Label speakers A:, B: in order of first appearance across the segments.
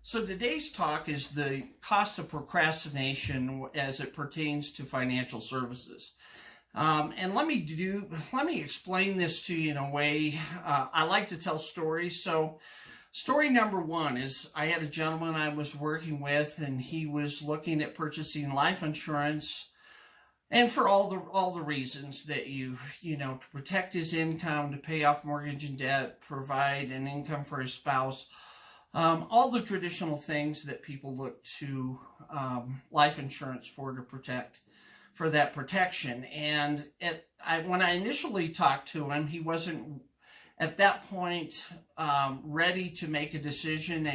A: So today's talk is the cost of procrastination as it pertains to financial services. And let me explain this to you in a way. I like to tell stories. So story number one is I had a gentleman I was working with, and he was looking at purchasing life insurance, and for all the reasons that to protect his income, to pay off mortgage and debt, provide an income for his spouse. All the traditional things that people look to life insurance for that protection. And when I initially talked to him, he wasn't at that point ready to make a decision.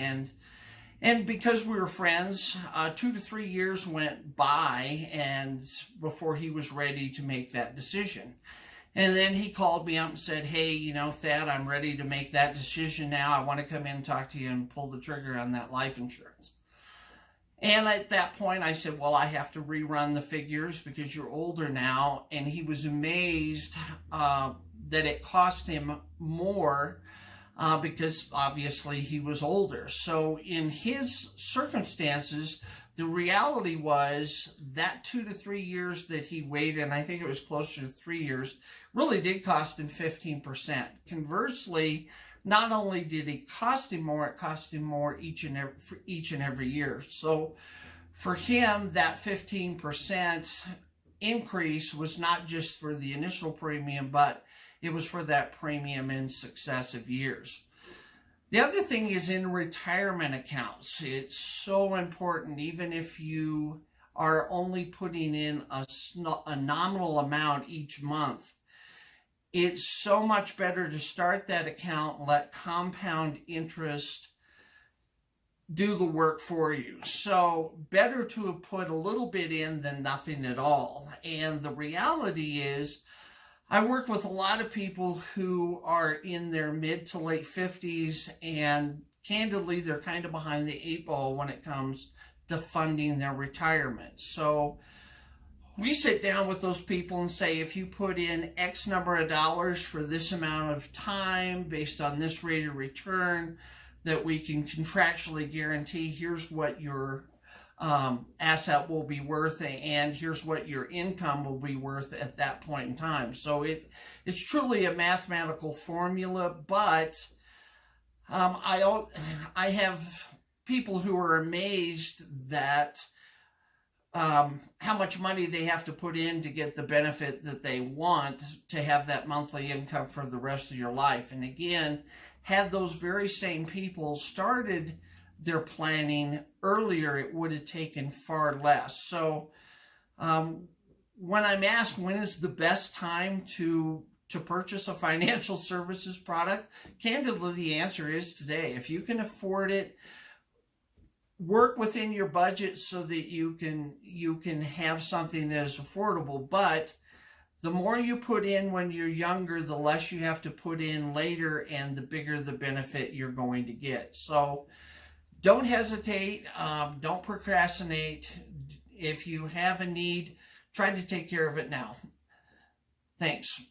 A: And because we were friends, 2 to 3 years went by and before he was ready to make that decision. And then he called me up and said, hey, Thad, I'm ready to make that decision now. I want to come in and talk to you and pull the trigger on that life insurance. And at that point, I said, well, I have to rerun the figures because you're older now. And he was amazed that it cost him more because obviously he was older. So in his circumstances, the reality was that 2 to 3 years that he waited, and I think it was closer to 3 years, really did cost him 15%. Conversely, not only did it cost him more, it cost him more each and every year. So for him, that 15% increase was not just for the initial premium, but it was for that premium in successive years. The other thing is in retirement accounts. It's so important, even if you are only putting in a nominal amount each month, it's so much better to start that account and let compound interest do the work for you. So better to have put a little bit in than nothing at all. And the reality is, I work with a lot of people who are in their mid to late 50s, and candidly, they're kind of behind the 8 ball when it comes to funding their retirement. So we sit down with those people and say, if you put in X number of dollars for this amount of time based on this rate of return that we can contractually guarantee, here's what your asset will be worth, and here's what your income will be worth at that point in time. So it's truly a mathematical formula, but I have people who are amazed that how much money they have to put in to get the benefit that they want to have that monthly income for the rest of your life. And again, had those very same people started their planning earlier, it would have taken far less. So when I'm asked when is the best time to purchase a financial services product, candidly, the answer is today. If you can afford it, work within your budget so that you can have something that is affordable. But the more you put in when you're younger, the less you have to put in later, and the bigger the benefit you're going to get. So don't hesitate. Don't procrastinate. If you have a need, try to take care of it now. Thanks.